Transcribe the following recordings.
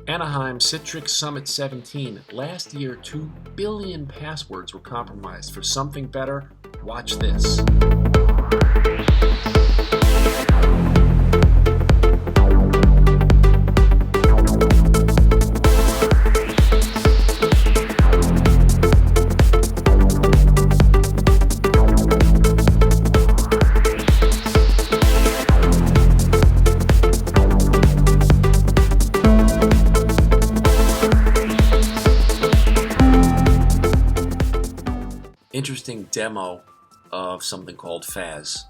Anaheim Citrix Summit 17. Last year, 2 billion passwords were compromised. For something better, watch this. Interesting demo of something called FAS,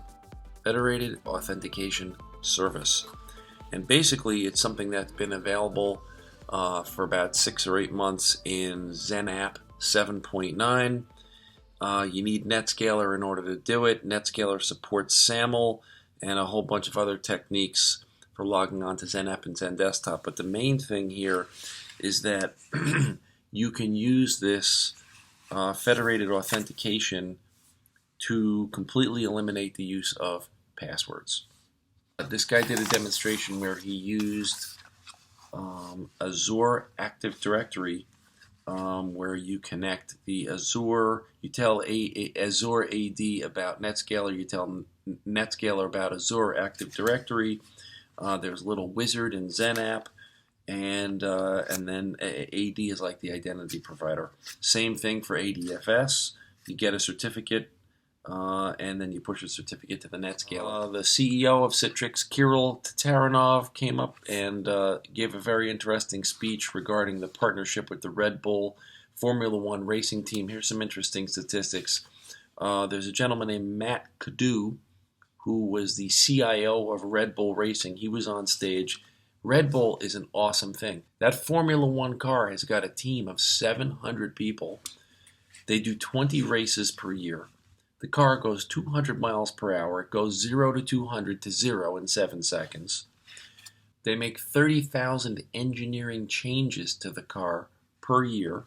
Federated Authentication Service. And basically it's something that's been available for about 6 or 8 months in XenApp 7.9. You need NetScaler in order to do it. NetScaler supports SAML and a whole bunch of other techniques for logging onto XenApp and XenDesktop. But the main thing here is that you can use this federated authentication to completely eliminate the use of passwords. This guy did a demonstration where he used Azure Active Directory, where you connect the Azure, you tell Azure AD about NetScaler, you tell NetScaler about Azure Active Directory. There's a little wizard in XenApp. And then AD is like the identity provider. Same thing for ADFS. You get a certificate, and then you push a certificate to the NetScaler. The CEO of Citrix, Kirill Tatarinov, came up and gave a very interesting speech regarding the partnership with the RedBull Formula One racing team. Here's some interesting statistics. There's a gentleman named Matt Cadu, who was the CIO of RedBull Racing. He was on stage. RedBull is an awesome thing. That Formula One car has got a team of 700 people. They do 20 races per year. The car goes 200 miles per hour. It goes 0 to 200 to 0 in 7 seconds. They make 30,000 engineering changes to the car per year.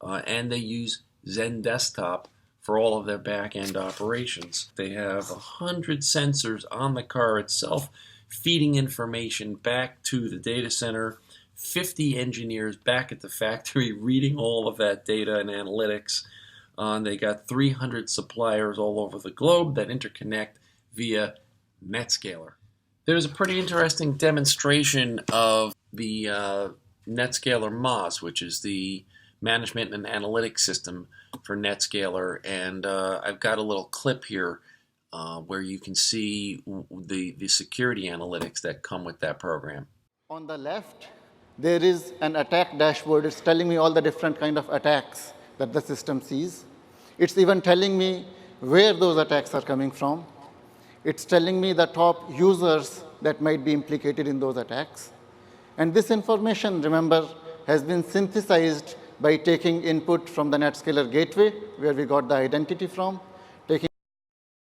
And they use XenDesktop for all of their back-end operations. They have 100 sensors on the car itself, feeding information back to the data center, 50 engineers back at the factory reading all of that data and analytics. They got 300 suppliers all over the globe that interconnect via NetScaler. There's a pretty interesting demonstration of the NetScaler MOS, which is the management and analytics system for NetScaler, and I've got a little clip here where you can see the security analytics that come with that program. On the left, there is an attack dashboard. It's telling me all the different kind of attacks that the system sees. It's even telling me where those attacks are coming from. It's telling me the top users that might be implicated in those attacks. And this information, remember, has been synthesized by taking input from the NetScaler gateway, where we got the identity from, taking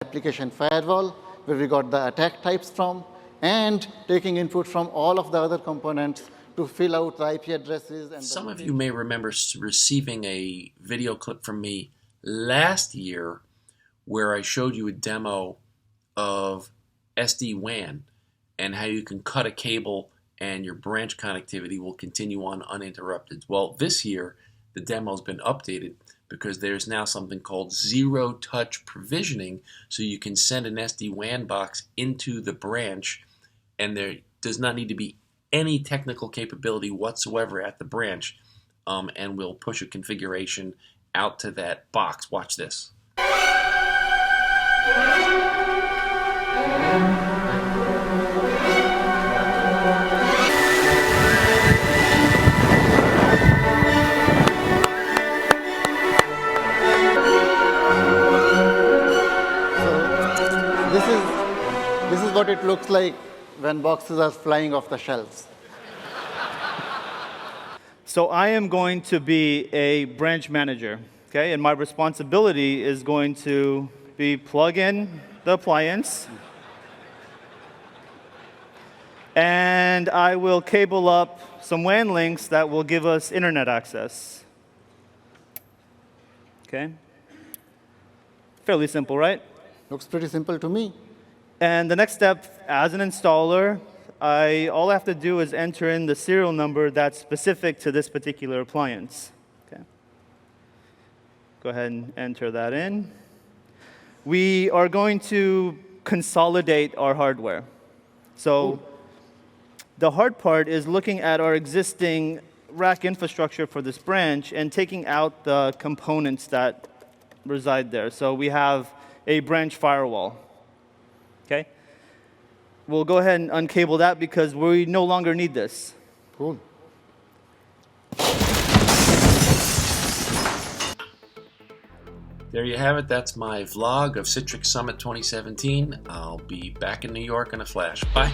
application firewall, where we got the attack types from, and taking input from all of the other components to fill out the IP addresses. And some of you may remember receiving a video clip from me last year where I showed you a demo of SD-WAN and how you can cut a cable and your branch connectivity will continue on uninterrupted. Well, this year, the demo's been updated because there's now something called zero-touch provisioning, so you can send an SD-WAN box into the branch, and there does not need to be any technical capability whatsoever at the branch, and we'll push a configuration out to that box. Watch this. This is what it looks like when boxes are flying off the shelves. So I am going to be a branch manager, okay? And my responsibility is going to be plug in the appliance, and I will cable up some WAN links that will give us internet access. Okay? Fairly simple, right? Looks pretty simple to me. And the next step, as an installer, all I have to do is enter in the serial number that's specific to this particular appliance. Okay. Go ahead and enter that in. We are going to consolidate our hardware. So the hard part is looking at our existing rack infrastructure for this branch and taking out the components that reside there. So we have a branch firewall. Okay? We'll go ahead and uncable that because we no longer need this. Cool. There you have it. That's my vlog of Citrix Summit 2017. I'll be back in New York in a flash. Bye.